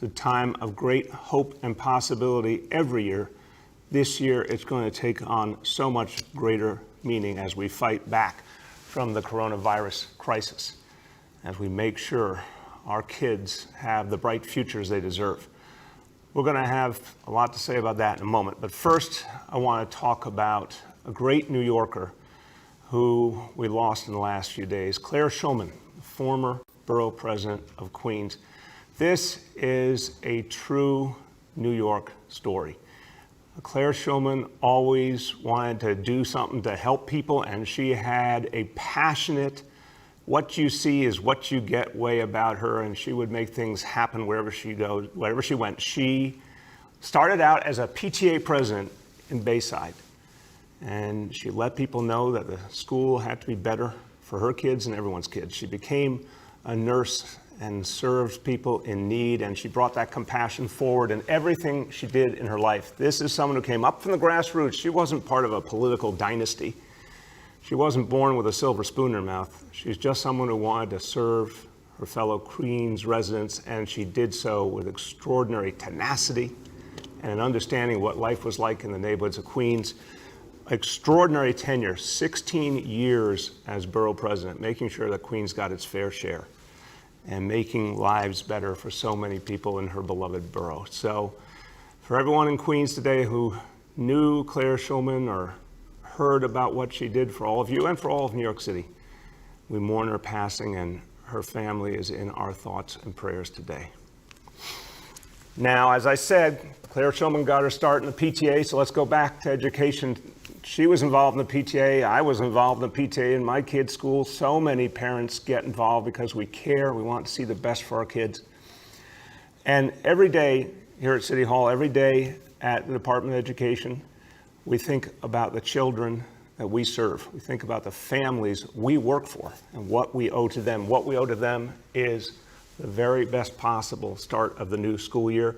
It's a time of great hope and possibility every year. This year, it's going to take on so much greater meaning as we fight back from the coronavirus crisis, as we make sure our kids have the bright futures they deserve. We're going to have a lot to say about that in a moment. But first, I want to talk about a great New Yorker who we lost in the last few days, Claire Shulman, former borough president of Queens. This is a true New York story. Claire Shulman always wanted to do something to help people, and she had a passionate, what you see is what you get way about her, and she would make things happen wherever she goes, wherever she went. She started out as a PTA president in Bayside, and she let people know that the school had to be better for her kids and everyone's kids. She became a nurse and served people in need, and she brought that compassion forward in everything she did in her life. This is someone who came up from the grassroots. She wasn't part of a political dynasty. She wasn't born with a silver spoon in her mouth. She's just someone who wanted to serve her fellow Queens residents, and she did so with extraordinary tenacity and an understanding of what life was like in the neighborhoods of Queens. Extraordinary tenure, 16 years as borough president, making sure that Queens got its fair share and making lives better for so many people in her beloved borough. So for everyone in Queens today who knew Claire Shulman or heard about what she did for all of you and for all of New York City, we mourn her passing, and her family is in our thoughts and prayers today. Now, as I said, Claire Shulman got her start in the PTA, so let's go back to education. She was involved in the PTA. I was involved in the PTA in my kids' school. So many parents get involved because we care. We want to see the best for our kids. And every day here at City Hall, every day at the Department of Education, we think about the children that we serve. We think about the families we work for and what we owe to them. What we owe to them is the very best possible start of the new school year.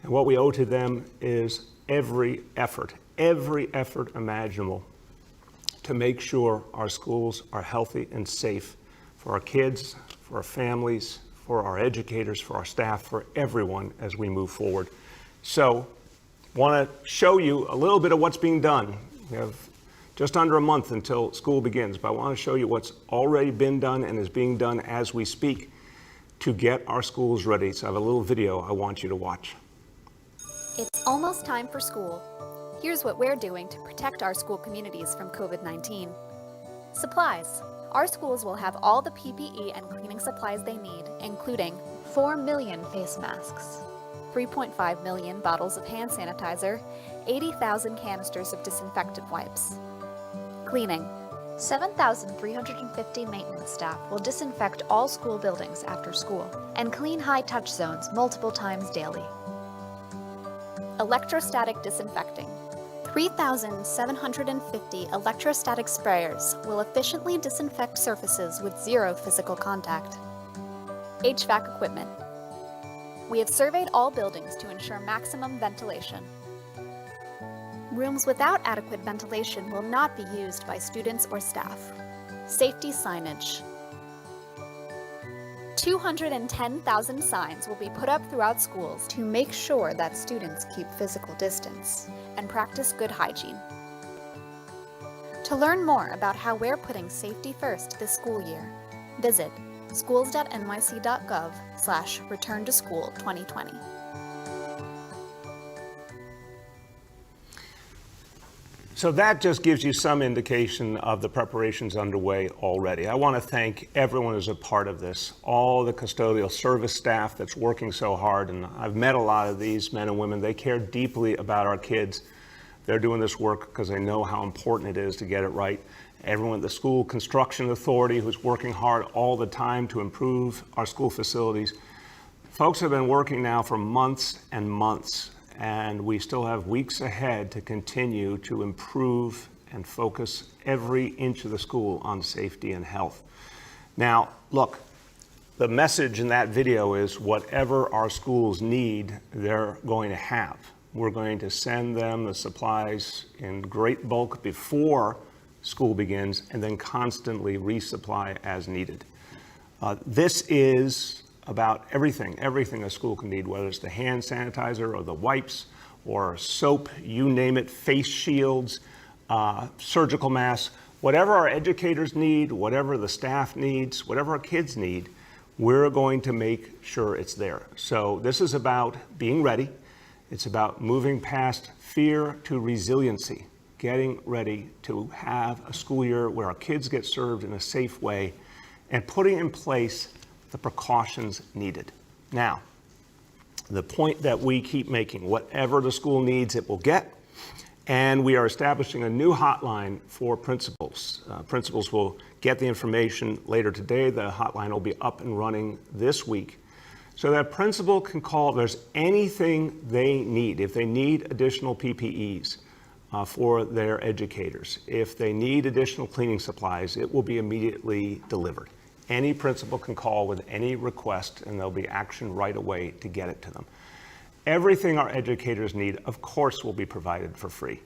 And what we owe to them is every effort imaginable to make sure our schools are healthy and safe for our kids, for our families, for our educators, for our staff, for everyone as we move forward. So, want to show you a little bit of what's being done. We have just under a month until school begins, but I want to show you what's already been done and is being done as we speak to get our schools ready. So I have a little video I want you to watch. It's almost time for school. Here's what we're doing to protect our school communities from COVID-19. Supplies. Our schools will have all the PPE and cleaning supplies they need, including 4 million face masks, 3.5 million bottles of hand sanitizer, 80,000 canisters of disinfectant wipes. Cleaning. 7,350 maintenance staff will disinfect all school buildings after school and clean high-touch zones multiple times daily. Electrostatic disinfecting. 3,750 electrostatic sprayers will efficiently disinfect surfaces with zero physical contact. HVAC equipment. We have surveyed all buildings to ensure maximum ventilation. Rooms without adequate ventilation will not be used by students or staff. Safety signage. 210,000 signs will be put up throughout schools to make sure that students keep physical distance and practice good hygiene. To learn more about how we're putting safety first this school year, visit schools.nyc.gov/return-to-school2020. So that just gives you some indication of the preparations underway already. I want to thank everyone who's a part of this, all the custodial service staff that's working so hard. And I've met a lot of these men and women. They care deeply about our kids. They're doing this work because they know how important it is to get it right. Everyone at the school construction authority who's working hard all the time to improve our school facilities. Folks have been working now for months and months, and we still have weeks ahead to continue to improve and focus every inch of the school on safety and health. Now, look, the message in that video is whatever our schools need, they're going to have. We're going to send them the supplies in great bulk before school begins and then constantly resupply as needed. This is about everything a school can need, whether it's the hand sanitizer or the wipes or soap, you name it, face shields, surgical masks, whatever our educators need, whatever the staff needs, whatever our kids need, we're going to make sure it's there. So this is about being ready. It's about moving past fear to resiliency, getting ready to have a school year where our kids get served in a safe way and putting in place the precautions needed. Now, the point that we keep making, whatever the school needs, it will get. And we are establishing a new hotline for principals. Principals will get the information later today. The hotline will be up and running this week so that principal can call if there's anything they need. If they need additional PPEs for their educators, if they need additional cleaning supplies, it will be immediately delivered. Any principal can call with any request and there'll be action right away to get it to them. Everything our educators need, of course, will be provided for free.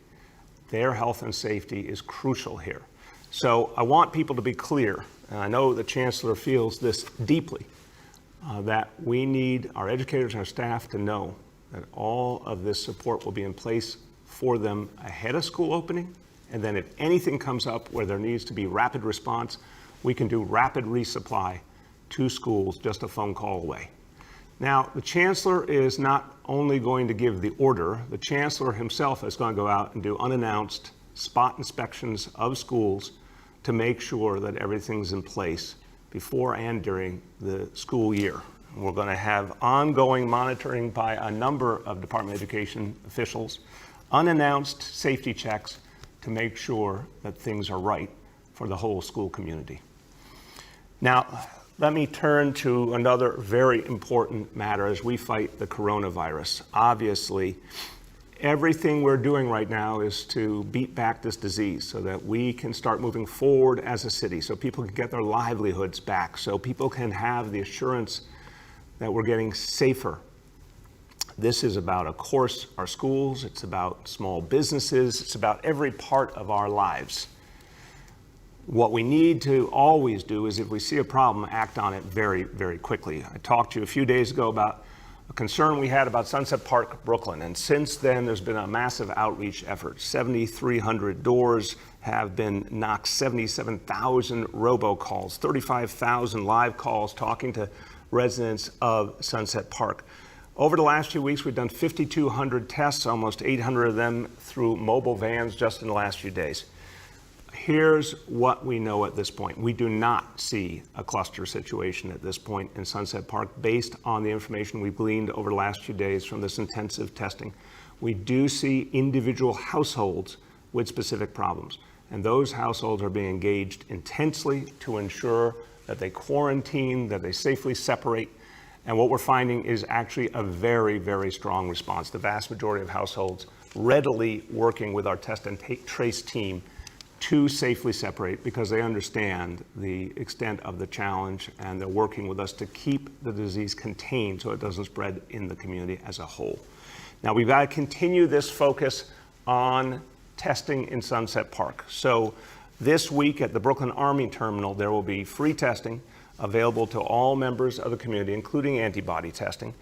Their health and safety is crucial here. So I want people to be clear, and I know the Chancellor feels this deeply, that we need our educators and our staff to know that all of this support will be in place for them ahead of school opening. And then if anything comes up where there needs to be rapid response, we can do rapid resupply to schools just a phone call away. Now, the Chancellor is not only going to give the order, the Chancellor himself is going to go out and do unannounced spot inspections of schools to make sure that everything's in place before and during the school year. We're going to have ongoing monitoring by a number of Department of Education officials, unannounced safety checks to make sure that things are right for the whole school community. Now, let me turn to another very important matter as we fight the coronavirus. Obviously, everything we're doing right now is to beat back this disease so that we can start moving forward as a city, so people can get their livelihoods back, so people can have the assurance that we're getting safer. This is about, of course, our schools, it's about small businesses, it's about every part of our lives. What we need to always do is if we see a problem, act on it very, very quickly. I talked to you a few days ago about a concern we had about Sunset Park, Brooklyn, and since then there's been a massive outreach effort. 7,300 doors have been knocked, 77,000 robocalls, 35,000 live calls talking to residents of Sunset Park. Over the last few weeks, we've done 5,200 tests, almost 800 of them through mobile vans just in the last few days. Here's what we know at this point. We do not see a cluster situation at this point in Sunset Park based on the information we've gleaned over the last few days from this intensive testing. We do see individual households with specific problems, and those households are being engaged intensely to ensure that they quarantine, that they safely separate. And what we're finding is actually a very, very strong response. The vast majority of households readily working with our test and trace team to safely separate because they understand the extent of the challenge and they're working with us to keep the disease contained so it doesn't spread in the community as a whole. Now we've got to continue this focus on testing in Sunset Park. So this week at the Brooklyn Army Terminal, there will be free testing available to all members of the community, including antibody testing.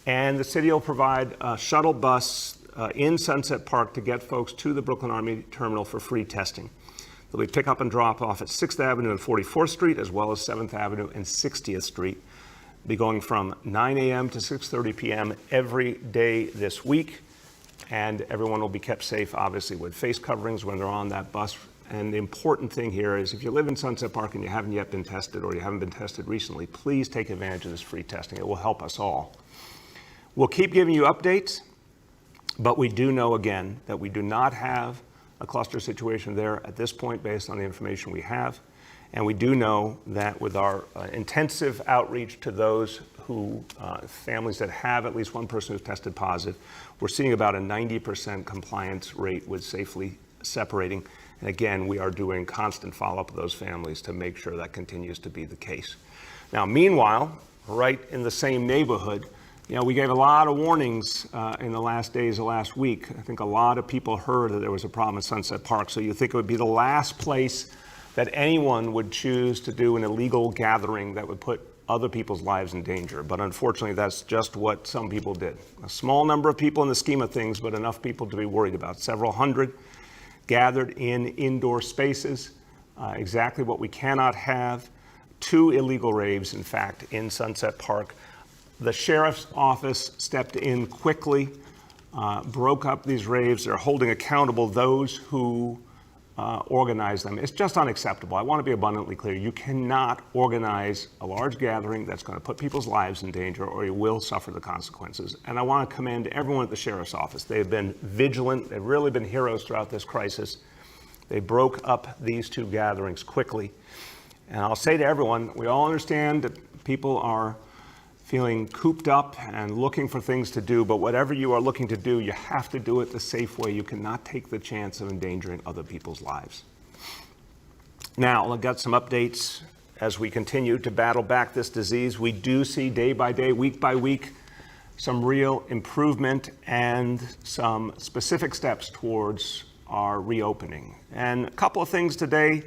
And the city will provide a shuttle bus in Sunset Park to get folks to the Brooklyn Army Terminal for free testing. There'll be pick up and drop off at 6th Avenue and 44th Street, as well as 7th Avenue and 60th Street. Be going from 9 a.m. to 6:30 p.m. every day this week. And everyone will be kept safe, obviously, with face coverings when they're on that bus. And the important thing here is if you live in Sunset Park and you haven't yet been tested or you haven't been tested recently, please take advantage of this free testing. It will help us all. We'll keep giving you updates, but we do know, again, that we do not have a cluster situation there at this point based on the information we have. And we do know that with our intensive outreach to those who, families that have at least one person who's tested positive, we're seeing about a 90% compliance rate with safely separating. And again, we are doing constant follow-up of those families to make sure that continues to be the case. Now, meanwhile, right in the same neighborhood, we gave a lot of warnings in the last days of last week. I think a lot of people heard that there was a problem at Sunset Park, so you think it would be the last place that anyone would choose to do an illegal gathering that would put other people's lives in danger. But unfortunately, that's just what some people did. A small number of people in the scheme of things, but enough people to be worried about. Several hundred gathered in indoor spaces, exactly what we cannot have. 2 illegal raves, in fact, in Sunset Park. The sheriff's office stepped in quickly, broke up these raves. They're holding accountable those who organize them. It's just unacceptable. I want to be abundantly clear. You cannot organize a large gathering that's going to put people's lives in danger, or you will suffer the consequences. And I want to commend everyone at the sheriff's office. They've been vigilant. They've really been heroes throughout this crisis. They broke up these 2 gatherings quickly. And I'll say to everyone, we all understand that people are feeling cooped up and looking for things to do, but whatever you are looking to do, you have to do it the safe way. You cannot take the chance of endangering other people's lives. Now, I've got some updates as we continue to battle back this disease. We do see day by day, week by week, some real improvement and some specific steps towards our reopening. And a couple of things today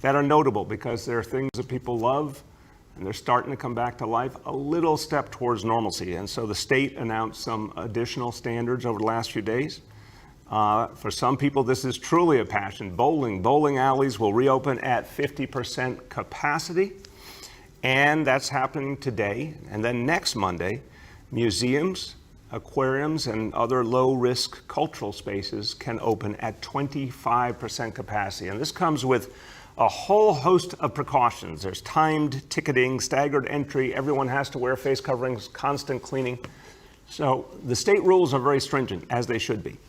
that are notable because they're things that people love and they're starting to come back to life, a little step towards normalcy. And so the state announced some additional standards over the last few days. For some people, this is truly a passion. Bowling alleys will reopen at 50% capacity, and that's happening today. And then next Monday, museums, aquariums, and other low-risk cultural spaces can open at 25% capacity. And this comes with a whole host of precautions. There's timed ticketing, staggered entry, everyone has to wear face coverings, constant cleaning. So the state rules are very stringent, as they should be.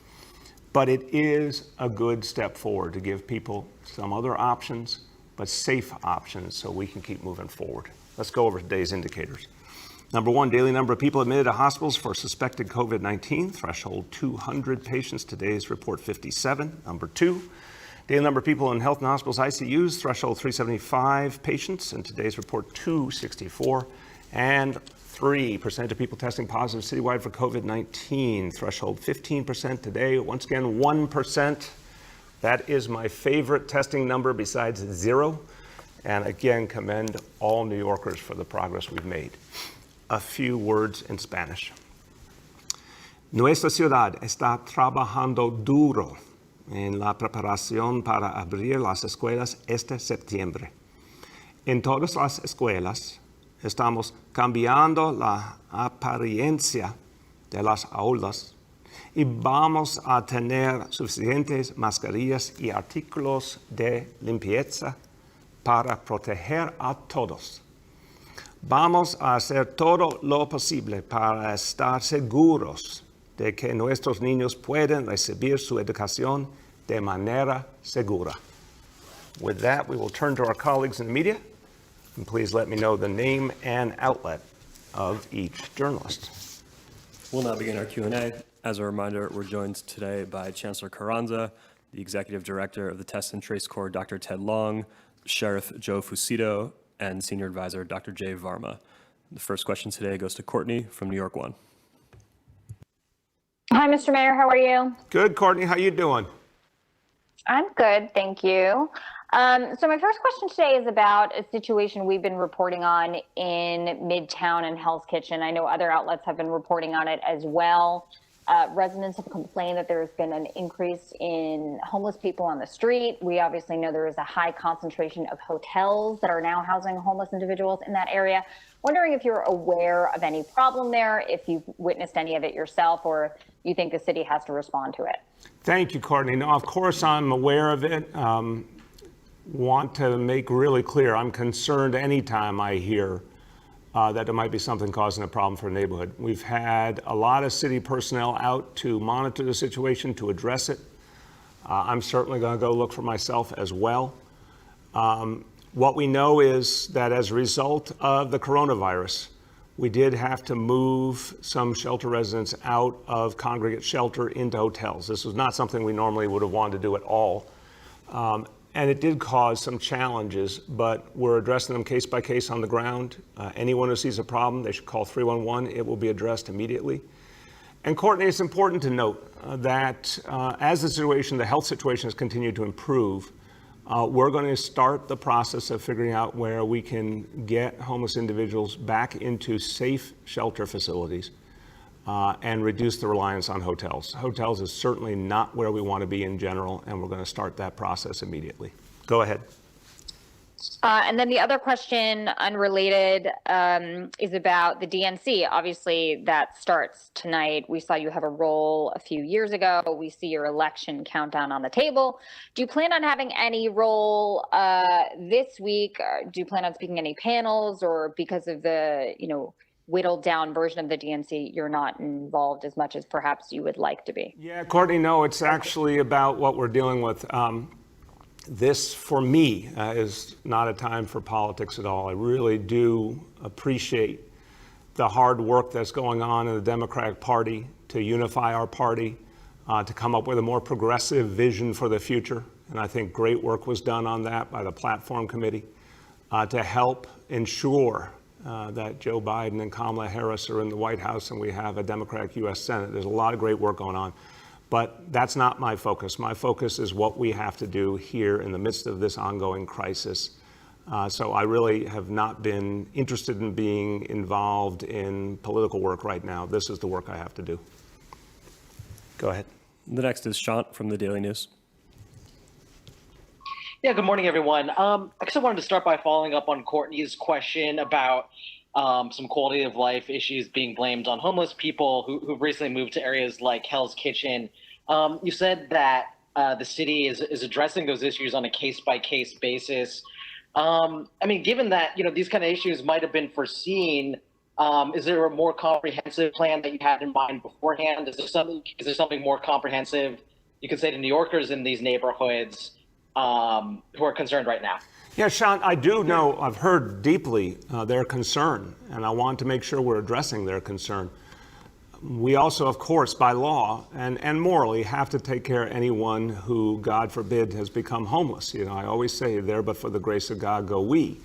But it is a good step forward to give people some other options, but safe options, so we can keep moving forward. Let's go over today's indicators. Number 1, daily number of people admitted to hospitals for suspected COVID-19, threshold 200 patients. Today's report 57. Number 2, daily number of people in health and hospitals ICUs, threshold 375 patients, and today's report 264. And 3% of people testing positive citywide for COVID-19, threshold 15% today. Once again, 1%. That is my favorite testing number besides 0. And again, commend all New Yorkers for the progress we've made. A few words in Spanish. Nuestra ciudad está trabajando duro en la preparación para abrir las escuelas este septiembre. En todas las escuelas estamos cambiando la apariencia de las aulas y vamos a tener suficientes mascarillas y artículos de limpieza para proteger a todos. Vamos a hacer todo lo posible para estar seguros de que nuestros niños pueden recibir su educación de manera segura. With that, we will turn to our colleagues in the media, and please let me know the name and outlet of each journalist. We'll now begin our Q&A. As a reminder, we're joined today by Chancellor Carranza, the Executive Director of the Test and Trace Corps, Dr. Ted Long, Sheriff Joe Fucito, and Senior Advisor Dr. Jay Varma. The first question today goes to Courtney from New York 1. Hi, Mr. Mayor. How are you? Good, Courtney. How you doing? I'm good, thank you. So my first question today is about a situation we've been reporting on in Midtown and Hell's Kitchen. I know other outlets have been reporting on it as well. Residents have complained that there's been an increase in homeless people on the street. We obviously know there is a high concentration of hotels that are now housing homeless individuals in that area. Wondering if you're aware of any problem there, if you've witnessed any of it yourself, or you think the city has to respond to it. Thank you, Courtney. No, of course I'm aware of it. Want to make really clear, I'm concerned anytime I hear that there might be something causing a problem for a neighborhood. We've had a lot of city personnel out to monitor the situation, to address it. I'm certainly going to go look for myself as well. What we know is that as a result of the coronavirus, we did have to move some shelter residents out of congregate shelter into hotels. This was not something we normally would have wanted to do at all. And it did cause some challenges, but we're addressing them case by case on the ground. Anyone who sees a problem, they should call 311. It will be addressed immediately. And Courtney, it's important to note that as the health situation has continued to improve, We're going to start the process of figuring out where we can get homeless individuals back into safe shelter facilities and reduce the reliance on hotels. Hotels is certainly not where we want to be in general, and we're going to start that process immediately. Go ahead. And then the other question, unrelated, is about the DNC. Obviously, that starts tonight. We saw you have a role a few years ago. We see your election countdown on the table. Do you plan on having any role this week? Do you plan on speaking any panels, or because of the, whittled down version of the DNC, you're not involved as much as perhaps you would like to be? Yeah, Courtney, no, it's actually about what we're dealing with. This, for me, is not a time for politics at all. I really do appreciate the hard work that's going on in the Democratic Party to unify our party, to come up with a more progressive vision for the future. And I think great work was done on that by the Platform Committee to help ensure that Joe Biden and Kamala Harris are in the White House and we have a Democratic U.S. Senate. There's a lot of great work going on. But that's not my focus. My focus is what we have to do here in the midst of this ongoing crisis. So I really have not been interested in being involved in political work right now. This is the work I have to do. Go ahead. The next is Shant from the Daily News. Yeah, good morning, everyone. I guess I wanted to start by following up on Courtney's question about some quality of life issues being blamed on homeless people who've recently moved to areas like Hell's Kitchen. You said that the city is addressing those issues on a case-by-case basis. Given that these kind of issues might have been foreseen, is there a more comprehensive plan that you had in mind beforehand? Is there something more comprehensive you could say to New Yorkers in these neighborhoods who are concerned right now? Yeah, Sean, I do know, I've heard deeply their concern, and I want to make sure we're addressing their concern. We also, of course, by law and morally have to take care of anyone who, God forbid, has become homeless. I always say, there but for the grace of God go we.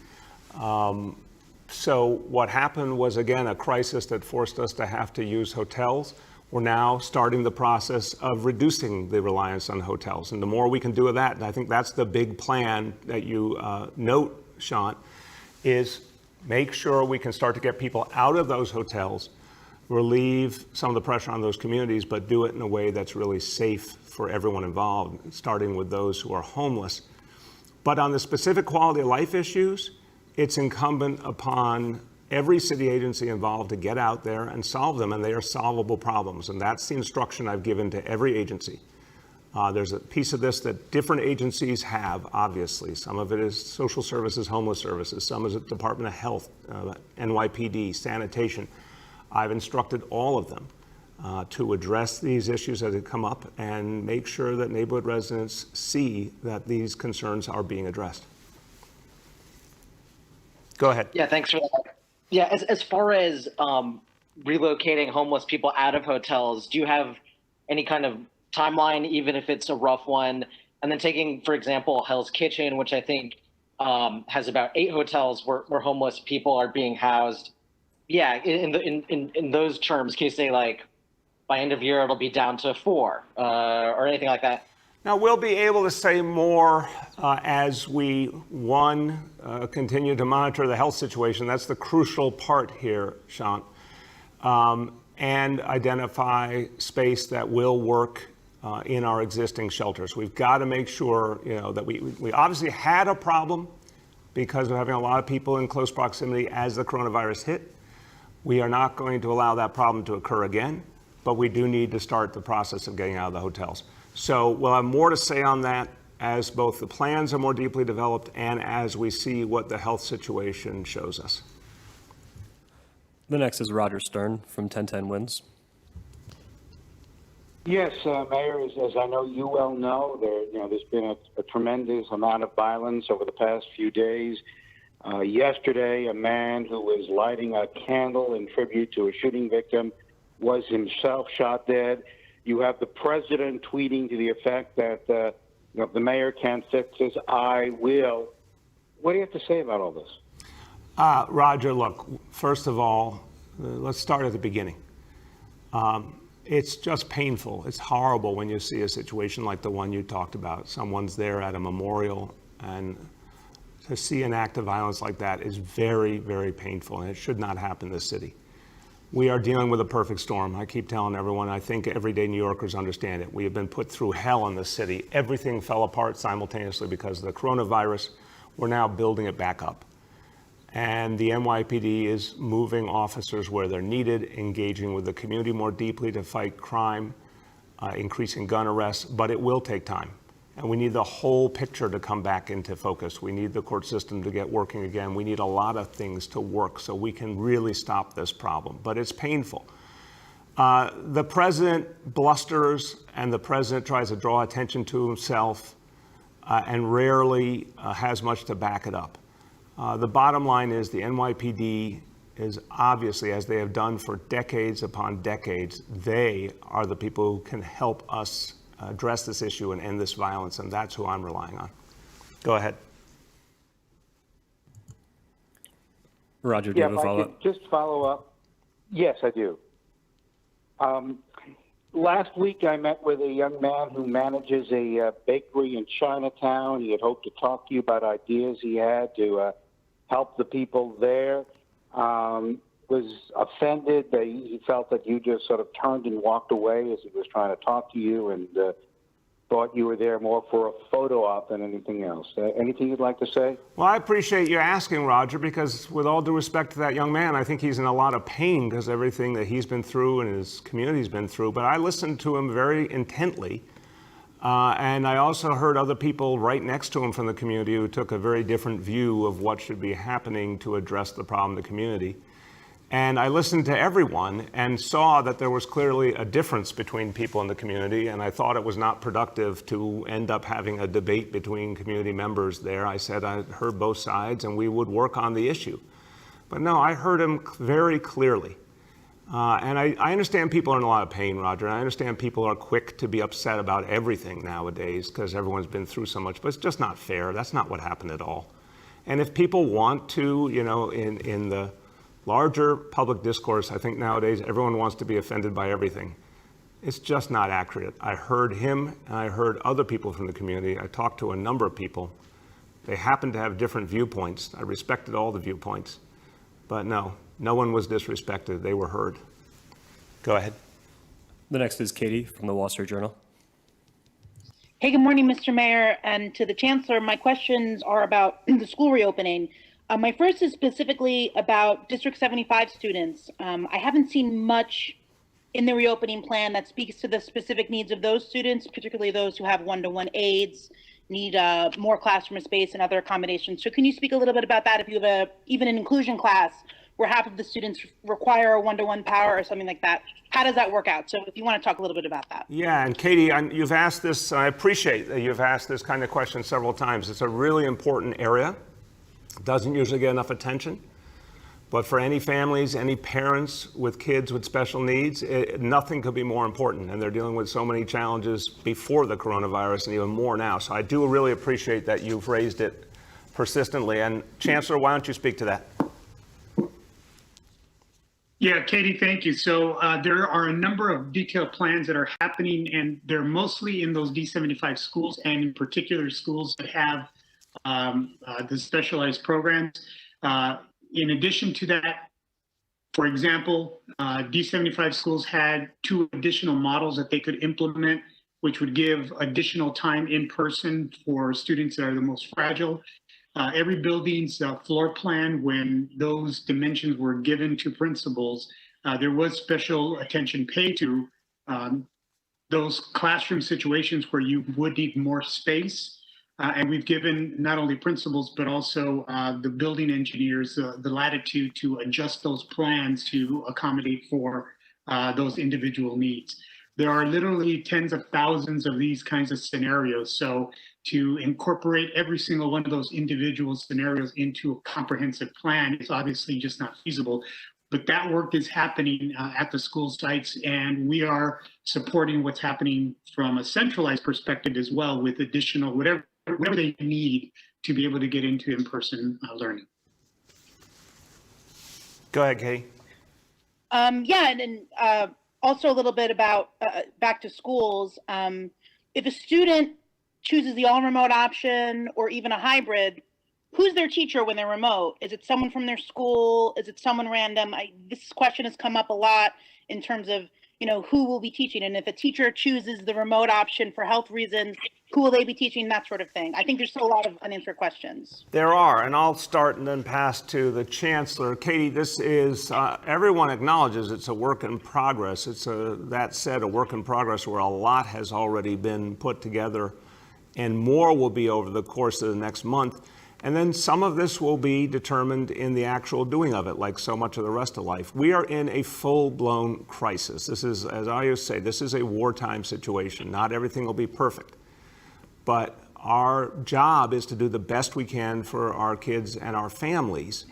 So what happened was, again, a crisis that forced us to have to use hotels. We're now starting the process of reducing the reliance on hotels. And the more we can do of that, and I think that's the big plan that you note, Sean, is make sure we can start to get people out of those hotels, relieve some of the pressure on those communities, but do it in a way that's really safe for everyone involved, starting with those who are homeless. But on the specific quality of life issues, it's incumbent upon every city agency involved to get out there and solve them, and they are solvable problems. And that's the instruction I've given to every agency. There's a piece of this that different agencies have, obviously. Some of it is social services, homeless services. Some is Department of Health, NYPD, sanitation. I've instructed all of them to address these issues as they come up and make sure that neighborhood residents see that these concerns are being addressed. Go ahead. Yeah, thanks for that. Yeah, as far as relocating homeless people out of hotels, do you have any kind of timeline, even if it's a rough one? And then taking, for example, Hell's Kitchen, which I think has about 8 hotels where homeless people are being housed. Yeah, in those terms, can you say like by end of year it'll be down to 4 or anything like that? Now, we'll be able to say more as we, continue to monitor the health situation. That's the crucial part here, Sean, and identify space that will work in our existing shelters. We've got to make sure, that we obviously had a problem because of having a lot of people in close proximity as the coronavirus hit. We are not going to allow that problem to occur again, but we do need to start the process of getting out of the hotels. So we'll have more to say on that as both the plans are more deeply developed and as we see what the health situation shows us. The next is Roger Stern from 1010 Wins. Yes, Mayor, as I know you well know, there's been a tremendous amount of violence over the past few days. Yesterday, a man who was lighting a candle in tribute to a shooting victim was himself shot dead. You have the president tweeting to the effect that if the mayor can't fix this, I will. What do you have to say about all this? Roger, look, first of all, let's start at the beginning. It's just painful. It's horrible when you see a situation like the one you talked about. Someone's there at a memorial And to see an act of violence like that is very, very painful, and it should not happen in this city. We are dealing with a perfect storm. I keep telling everyone, I think everyday New Yorkers understand it. We have been put through hell in this city. Everything fell apart simultaneously because of the coronavirus. We're now building it back up. And the NYPD is moving officers where they're needed, engaging with the community more deeply to fight crime, increasing gun arrests, but it will take time. And we need the whole picture to come back into focus. We need the court system to get working again. We need a lot of things to work so we can really stop this problem. But it's painful. The president blusters, and the president tries to draw attention to himself and rarely has much to back it up. The bottom line is the NYPD is obviously, as they have done for decades upon decades, they are the people who can help us address this issue and end this violence, and that's who I'm relying on. Go ahead. Roger, do you have a follow-up? Just follow up. Yes, I do. Last week, I met with a young man who manages a bakery in Chinatown. He had hoped to talk to you about ideas he had to help the people there. Was offended. He felt that you just sort of turned and walked away as he was trying to talk to you, and thought you were there more for a photo op than anything else. Anything you'd like to say? Well, I appreciate you asking, Roger, because with all due respect to that young man, I think he's in a lot of pain because everything that he's been through and his community's been through. But I listened to him very intently. And I also heard other people right next to him from the community who took a very different view of what should be happening to address the problem in the community. And I listened to everyone and saw that there was clearly a difference between people in the community, and I thought it was not productive to end up having a debate between community members there. I said I heard both sides and we would work on the issue. But no, I heard him very clearly. And I understand people are in a lot of pain, Roger. I understand people are quick to be upset about everything nowadays because everyone's been through so much, but it's just not fair. That's not what happened at all. And if people want to, you know, in the larger public discourse, I think nowadays everyone wants to be offended by everything. It's just not accurate. I heard him and I heard other people from the community. I talked to a number of people. They happened to have different viewpoints. I respected all the viewpoints. But no one was disrespected. They were heard. Go ahead. The next is Katie from the Wall Street Journal. Hey, good morning, Mr. Mayor, and to the Chancellor. My questions are about the school reopening. My first is specifically about District 75 students. I haven't seen much in the reopening plan that speaks to the specific needs of those students, particularly those who have one-to-one aides, need more classroom space and other accommodations. So can you speak a little bit about that? If you have even an inclusion class where half of the students require a one-to-one power or something like that, how does that work out? So if you want to talk a little bit about that. Yeah, and Katie, you've asked this, I appreciate that you've asked this kind of question several times. It's a really important area. Doesn't usually get enough attention, but for any families, any parents with kids with special needs, nothing could be more important. And they're dealing with so many challenges before the coronavirus and even more now. So I do really appreciate that you've raised it persistently. And Chancellor, why don't you speak to that? Yeah, Katie, thank you. So there are a number of detailed plans that are happening, and they're mostly in those D75 schools, and in particular schools that have the specialized programs. In addition to that, for example, D75 schools had 2 additional models that they could implement, which would give additional time in person for students that are the most fragile. Every building's floor plan, when those dimensions were given to principals, there was special attention paid to those classroom situations where you would need more space. And we've given not only principals, but also the building engineers the latitude to adjust those plans to accommodate for those individual needs. There are literally tens of thousands of these kinds of scenarios. So to incorporate every single one of those individual scenarios into a comprehensive plan is obviously just not feasible. But that work is happening at the school sites, and we are supporting what's happening from a centralized perspective as well, with additional whatever they need to be able to get into in-person learning. Go ahead, Katie. Yeah, and then also a little bit about back to schools. If a student chooses the all remote option or even a hybrid, who's their teacher when they're remote? Is it someone from their school? Is it someone random? This question has come up a lot in terms of, who will be teaching. And if a teacher chooses the remote option for health reasons, who will they be teaching, that sort of thing. I think there's still a lot of unanswered questions. There are, and I'll start and then pass to the Chancellor. Katie, this is, everyone acknowledges it's a work in progress. It's that said, a work in progress where a lot has already been put together and more will be over the course of the next month. And then some of this will be determined in the actual doing of it, like so much of the rest of life. We are in a full-blown crisis. This is, as I always say, this is a wartime situation. Not everything will be perfect. But our job is to do the best we can for our kids and our families.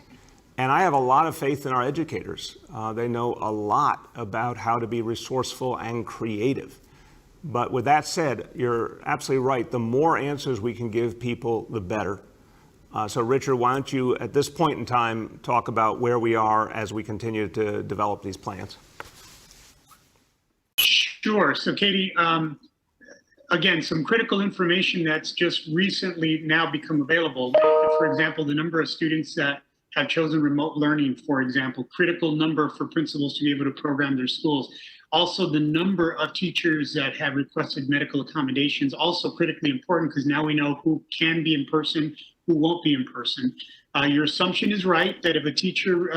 And I have a lot of faith in our educators. They know a lot about how to be resourceful and creative. But with that said, you're absolutely right. The more answers we can give people, the better. So Richard, why don't you, at this point in time, talk about where we are as we continue to develop these plans? Sure. So Katie, again, some critical information that's just recently now become available. For example, the number of students that have chosen remote learning, for example, critical number for principals to be able to program their schools. Also, the number of teachers that have requested medical accommodations, also critically important because now we know who can be in person, who won't be in person. Your assumption is right that if a teacher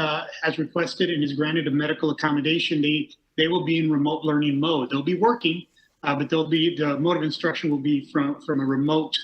has requested and is granted a medical accommodation, they will be in remote learning mode. They'll be working, but the mode of instruction will be from a remote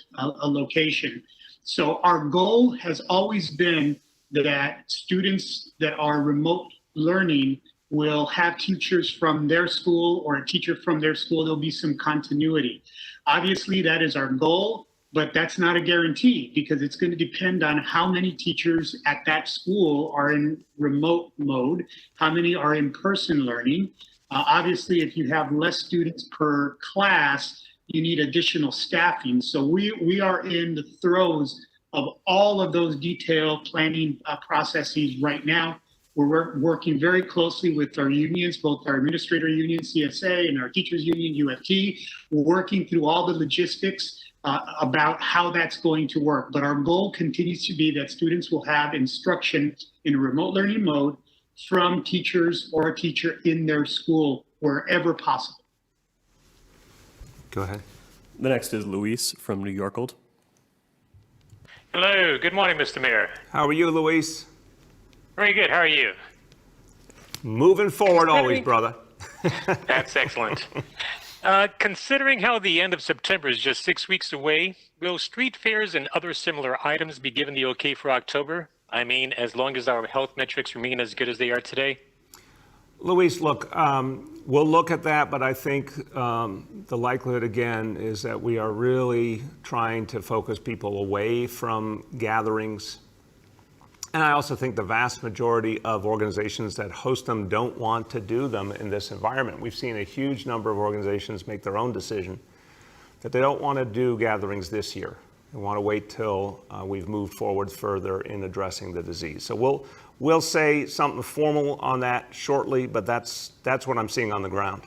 location. So our goal has always been that students that are remote learning will have teachers from their school or a teacher from their school. There'll be some continuity. Obviously, that is our goal, but that's not a guarantee because it's going to depend on how many teachers at that school are in remote mode, how many are in person learning. Obviously, if you have less students per class, you need additional staffing. So we are in the throes of all of those detailed planning processes right now. We're working very closely with our unions, both our administrator union, CSA, and our teachers union, UFT. We're working through all the logistics about how that's going to work. But our goal continues to be that students will have instruction in a remote learning mode from teachers or a teacher in their school wherever possible. Go ahead. The next is Luis from New York. Hello, good morning, Mr. Mayor. How are you, Luis? Very good, how are you? Moving forward always, brother. That's excellent. Considering how the end of September is just 6 weeks away, will street fairs and other similar items be given the okay for October? I mean, as long as our health metrics remain as good as they are today? Luis, look, we'll look at that, but I think the likelihood, again, is that we are really trying to focus people away from gatherings. And I also think the vast majority of organizations that host them don't want to do them in this environment. We've seen a huge number of organizations make their own decision that they don't want to do gatherings this year. They want to wait till we've moved forward further in addressing the disease. So we'll say something formal on that shortly, but that's what I'm seeing on the ground.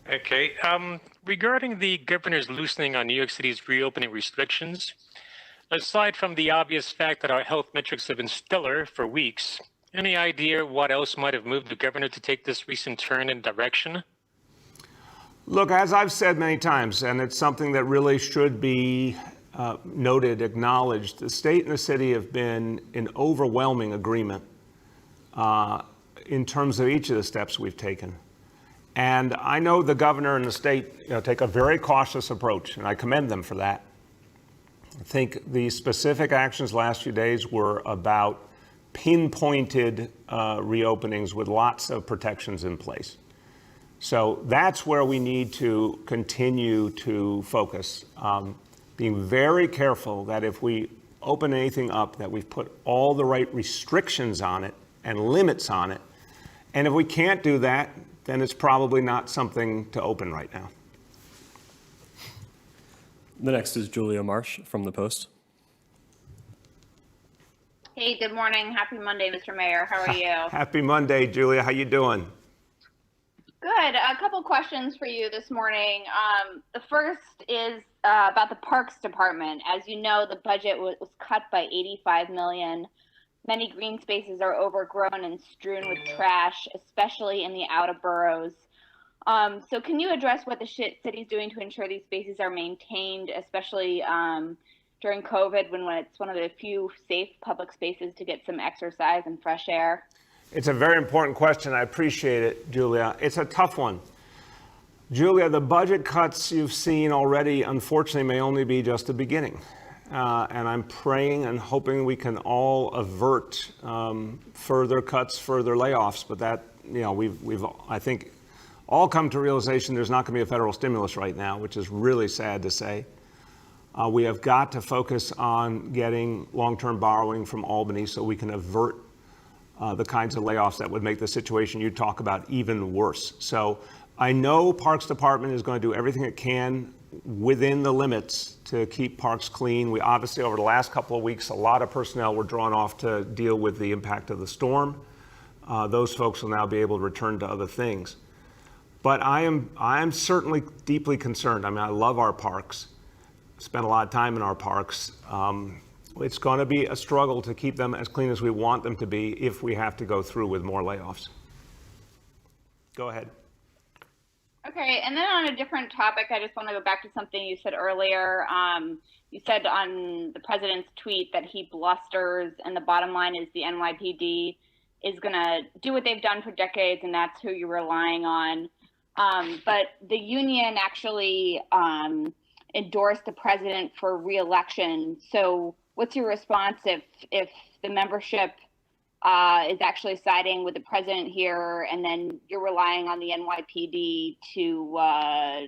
Okay. Regarding the governor's loosening on New York City's reopening restrictions, aside from the obvious fact that our health metrics have been stellar for weeks, any idea what else might have moved the governor to take this recent turn in direction? Look, as I've said many times, and it's something that really should be noted, acknowledged, the state and the city have been in overwhelming agreement in terms of each of the steps we've taken. And I know the governor and the state take a very cautious approach, and I commend them for that. I think the specific actions last few days were about pinpointed reopenings with lots of protections in place. So that's where we need to continue to focus, being very careful that if we open anything up, that we've put all the right restrictions on it and limits on it. And if we can't do that, then it's probably not something to open right now. The next is Julia Marsh from The Post. Hey, good morning. Happy Monday, Mr. Mayor. How are you? Happy Monday, Julia. How you doing? Good. Good. A couple questions for you this morning. The first is about the Parks Department. As you know, the budget was cut by 85 million. Many green spaces are overgrown and strewn with trash, especially in the outer boroughs. So can you address what the city's doing to ensure these spaces are maintained, especially during COVID when it's one of the few safe public spaces to get some exercise and fresh air? It's a very important question. I appreciate it, Julia. It's a tough one. Julia, the budget cuts you've seen already, unfortunately, may only be just the beginning. And I'm praying and hoping we can all avert further cuts, further layoffs. But that, we've I think, all come to realization there's not going to be a federal stimulus right now, which is really sad to say. We have got to focus on getting long-term borrowing from Albany so we can avert the kinds of layoffs that would make the situation you talk about even worse. So I know Parks Department is going to do everything it can within the limits to keep parks clean. We obviously, over the last couple of weeks, a lot of personnel were drawn off to deal with the impact of the storm. Those folks will now be able to return to other things. But I am certainly deeply concerned. I mean, I love our parks, spent a lot of time in our parks. It's going to be a struggle to keep them as clean as we want them to be if we have to go through with more layoffs. Go ahead. Okay, and then on a different topic, I just want to go back to something you said earlier. You said on the president's tweet that he blusters, and the bottom line is the NYPD is going to do what they've done for decades, and that's who you're relying on. But the union actually endorsed the president for re-election. So what's your response if the membership is actually siding with the president here, and then you're relying on the NYPD to,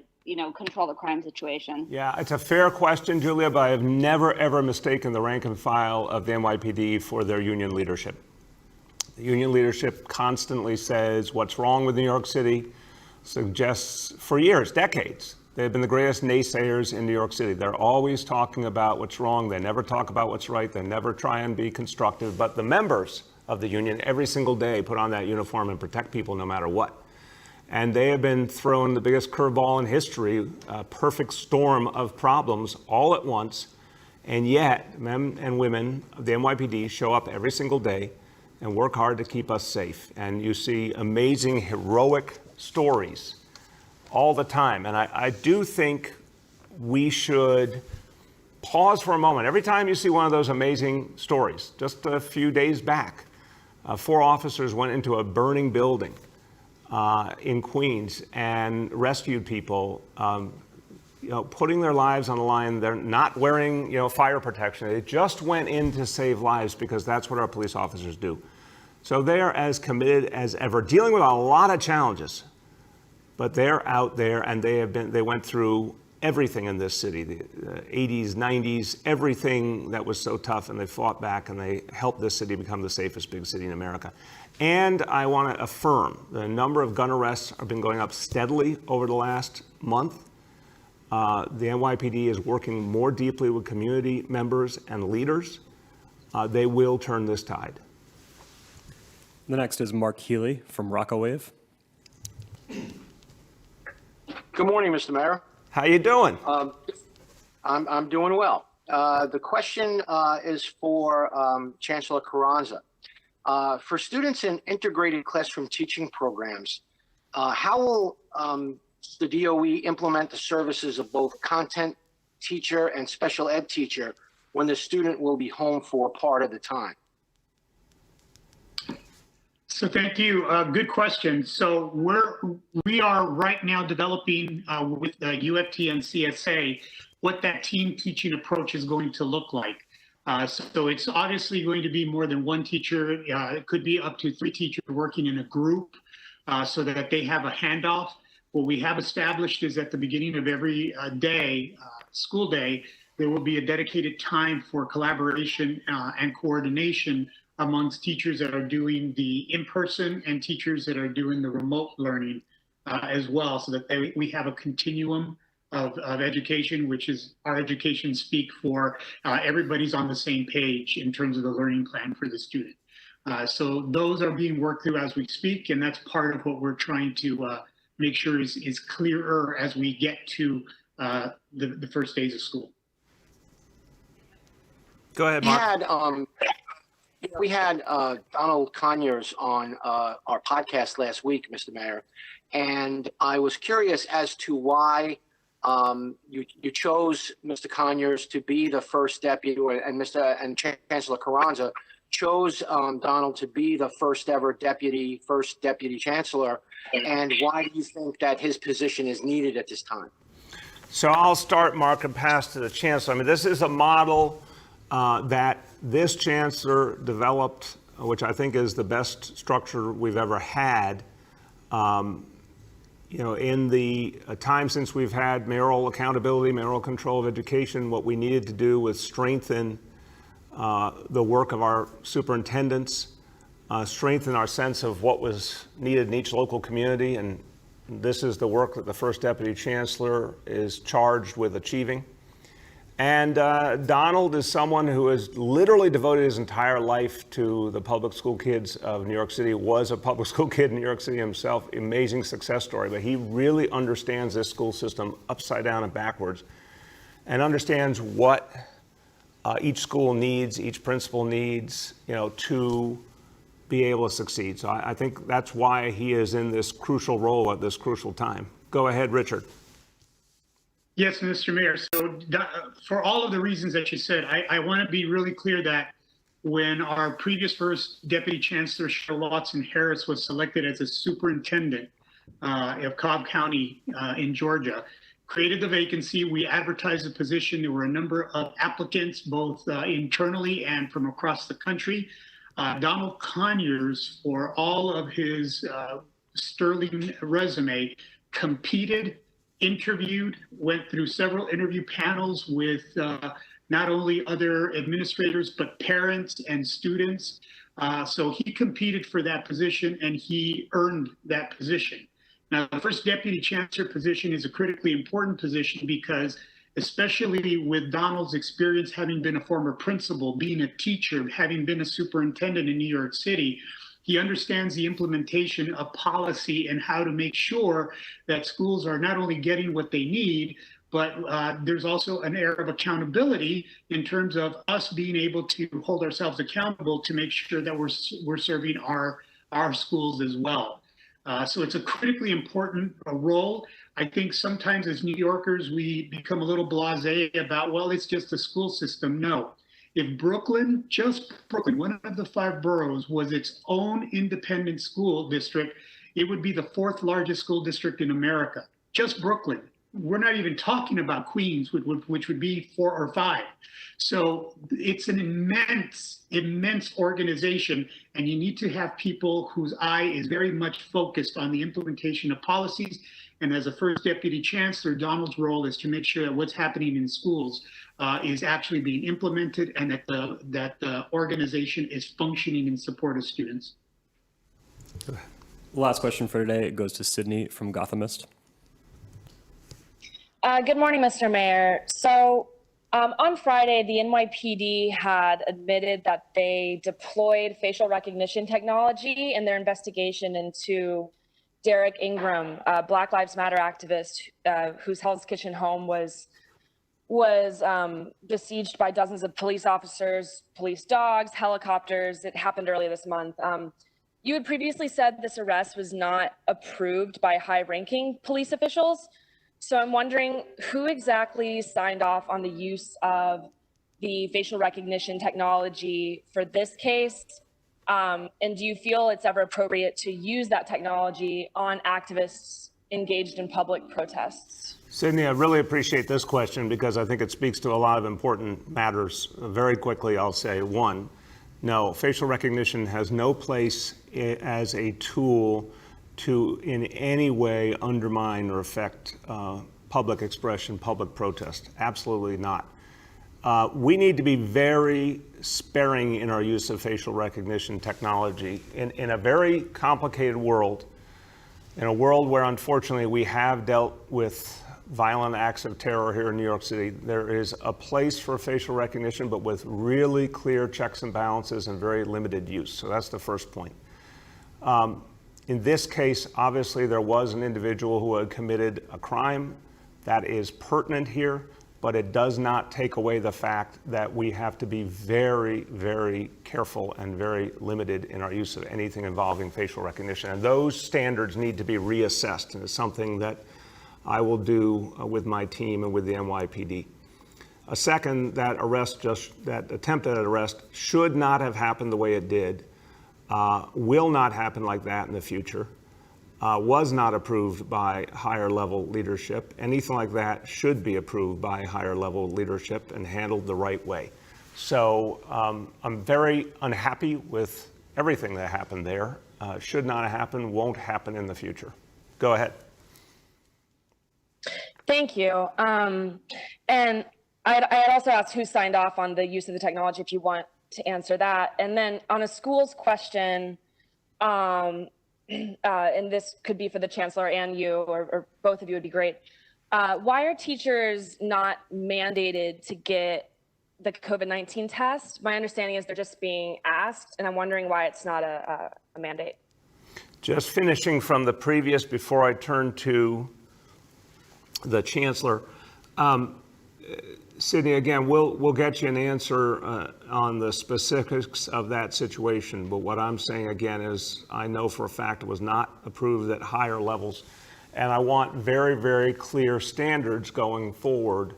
control the crime situation? Yeah, it's a fair question, Julia, but I have never, ever mistaken the rank and file of the NYPD for their union leadership. The union leadership constantly says what's wrong with New York City, suggests for years, decades, they've been the greatest naysayers in New York City. They're always talking about what's wrong. They never talk about what's right. They never try and be constructive. But the members of the union every single day put on that uniform and protect people no matter what. And they have been thrown the biggest curveball in history, a perfect storm of problems all at once. And yet, men and women of the NYPD show up every single day and work hard to keep us safe. And you see amazing, heroic stories all the time. And I do think we should pause for a moment. Every time you see one of those amazing stories, just a few days back, 4 officers went into a burning building in Queens and rescued people, putting their lives on the line. They're not wearing, fire protection. They just went in to save lives because that's what our police officers do. So they are as committed as ever, dealing with a lot of challenges. But they're out there, and they went through everything in this city, the 80s, 90s, everything that was so tough, and they fought back, and they helped this city become the safest big city in America. And I want to affirm the number of gun arrests have been going up steadily over the last month. The NYPD is working more deeply with community members and leaders. They will turn this tide. The next is Mark Healy from Rockawave. Good morning, Mr. Mayor. How you doing? I'm doing well. The question is for Chancellor Carranza. For students in integrated classroom teaching programs, how will the DOE implement the services of both content teacher and special ed teacher when the student will be home for part of the time? So thank you. Good question. So we are right now developing with UFT and CSA what that team teaching approach is going to look like. So it's obviously going to be more than one teacher. It could be up to 3 teachers working in a group so that they have a handoff. What we have established is at the beginning of every day, school day, there will be a dedicated time for collaboration and coordination amongst teachers that are doing the in-person and teachers that are doing the remote learning as well, so that we have a continuum of education, which is our education speak for everybody's on the same page in terms of the learning plan for the student. So those are being worked through as we speak, and that's part of what we're trying to make sure is clearer as we get to the first days of school. Go ahead, Mark. We had Donald Conyers on our podcast last week, Mr. Mayor, and I was curious as to why you chose Mr. Conyers to be the first deputy, and Chancellor Carranza chose Donald to be the first deputy chancellor, and why do you think that his position is needed at this time? So I'll start, Mark, and pass to the chancellor. I mean, this is a model that this chancellor developed, which I think is the best structure we've ever had. In the time since we've had mayoral accountability, mayoral control of education, what we needed to do was strengthen the work of our superintendents, strengthen our sense of what was needed in each local community, and this is the work that the first deputy chancellor is charged with achieving. And Donald is someone who has literally devoted his entire life to the public school kids of New York City, was a public school kid in New York City himself, amazing success story, but he really understands this school system upside down and backwards and understands what each school needs, each principal needs, to be able to succeed. So I think that's why he is in this crucial role at this crucial time. Go ahead, Richard. Yes, Mr. Mayor. So for all of the reasons that you said, I want to be really clear that when our previous first deputy chancellor, Cheryl Watson Harris, was selected as a superintendent of Cobb County in Georgia, created the vacancy, we advertised the position. There were a number of applicants, both internally and from across the country. Donald Conyers, for all of his sterling resume, competed, interviewed, went through several interview panels with not only other administrators, but parents and students. So he competed for that position and he earned that position. Now, the first deputy chancellor position is a critically important position because, especially with Donald's experience having been a former principal, being a teacher, having been a superintendent in New York City, he understands the implementation of policy and how to make sure that schools are not only getting what they need, but there's also an air of accountability in terms of us being able to hold ourselves accountable to make sure that we're serving our schools as well. So it's a critically important role. I think sometimes as New Yorkers, we become a little blasé about, well, it's just a school system. No. If Brooklyn, just Brooklyn, one of the 5 boroughs, was its own independent school district, it would be the 4th largest school district in America. Just Brooklyn. We're not even talking about Queens, which would be 4 or 5. So it's an immense organization, and you need to have people whose eye is very much focused on the implementation of policies. And as a first deputy chancellor, Donald's role is to make sure that what's happening in schools is actually being implemented and that the organization is functioning in support of students. Last question for today goes to Sydney from Gothamist. Good morning, Mr. Mayor. So on Friday, the NYPD had admitted that they deployed facial recognition technology in their investigation into Derek Ingram, a Black Lives Matter activist whose Hell's Kitchen home was besieged by dozens of police officers, police dogs, helicopters. It happened earlier this month. You had previously said this arrest was not approved by high-ranking police officials. So I'm wondering who exactly signed off on the use of the facial recognition technology for this case? And do you feel it's ever appropriate to use that technology on activists engaged in public protests? Sydney, I really appreciate this question because I think it speaks to a lot of important matters. Very quickly, I'll say, 1, no, facial recognition has no place as a tool to in any way undermine or affect public expression, public protest. Absolutely not. We need to be very sparing in our use of facial recognition technology in a very complicated world, in a world where unfortunately we have dealt with violent acts of terror here in New York City. There is a place for facial recognition, but with really clear checks and balances and very limited use. So that's the first point. In this case, obviously, there was an individual who had committed a crime that is pertinent here, but it does not take away the fact that we have to be very, very careful and very limited in our use of anything involving facial recognition. And those standards need to be reassessed, and it's something that I will do with my team and with the NYPD. A second, that attempted arrest should not have happened the way it did, will not happen like that in the future, was not approved by higher level leadership. Anything like that should be approved by higher level leadership and handled the right way. So I'm very unhappy with everything that happened there. Should not have happened, won't happen in the future. Go ahead. Thank you. And I'd also asked who signed off on the use of the technology, if you want to answer that. And then on a schools question, and this could be for the chancellor and you, or both of you would be great. Why are teachers not mandated to get the COVID-19 test? My understanding is they're just being asked, and I'm wondering why it's not a mandate. Just finishing from the previous before I turn to the chancellor. Sydney, again, we'll get you an answer on the specifics of that situation. But what I'm saying again is I know for a fact it was not approved at higher levels. And I want very, very clear standards going forward,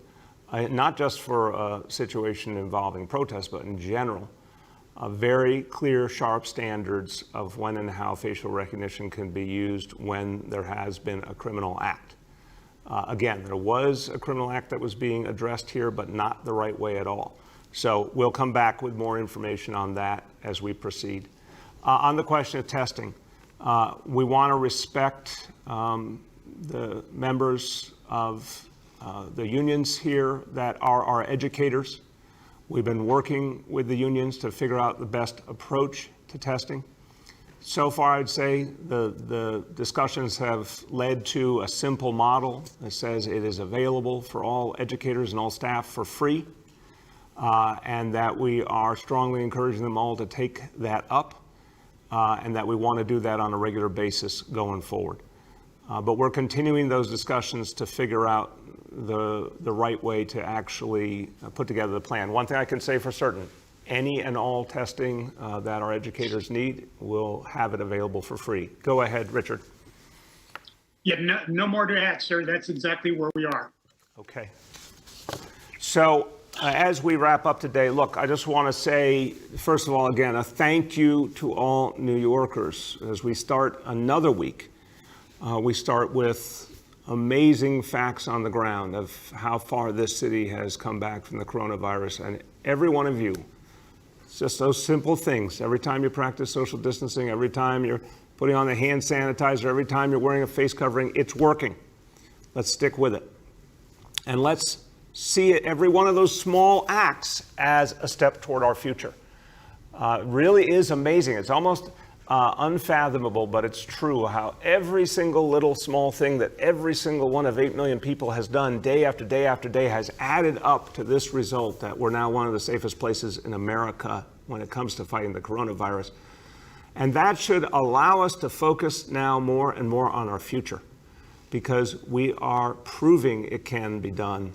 not just for a situation involving protests, but in general. Very clear, sharp standards of when and how facial recognition can be used when there has been a criminal act. Again, there was a criminal act that was being addressed here, but not the right way at all. So we'll come back with more information on that as we proceed. On the question of testing, we want to respect the members of the unions here that are our educators. We've been working with the unions to figure out the best approach to testing. So far, I'd say the discussions have led to a simple model that says it is available for all educators and all staff for free, and that we are strongly encouraging them all to take that up, and that we want to do that on a regular basis going forward. But we're continuing those discussions to figure out the right way to actually put together the plan. One thing I can say for certain, any and all testing that our educators need, we'll have it available for free. Go ahead, Richard. Yeah, no more to add, sir. That's exactly where we are. Okay. So as we wrap up today, look, I just want to say, first of all, again, a thank you to all New Yorkers. As we start another week, we start with amazing facts on the ground of how far this city has come back from the coronavirus. And every one of you, it's just those simple things. Every time you practice social distancing, every time you're putting on the hand sanitizer, every time you're wearing a face covering, it's working. Let's stick with it. And let's see it, every one of those small acts as a step toward our future. It really is amazing. It's almost unfathomable, but it's true how every single little small thing that every single one of 8 million people has done day after day after day has added up to this result that we're now one of the safest places in America when it comes to fighting the coronavirus. And that should allow us to focus now more and more on our future, because we are proving it can be done,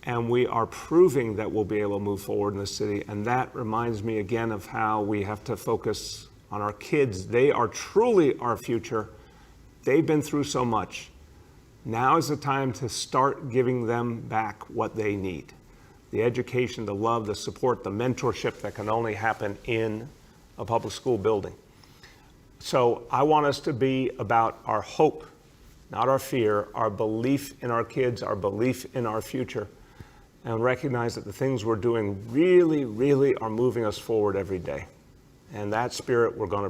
and we are proving that we'll be able to move forward in the city. And that reminds me again of how we have to focus on our kids. They are truly our future. They've been through so much. Now is the time to start giving them back what they need. The education, the love, the support, the mentorship that can only happen in a public school building. So I want us to be about our hope, not our fear, our belief in our kids, our belief in our future, and recognize that the things we're doing really, really are moving us forward every day. And that spirit we're going to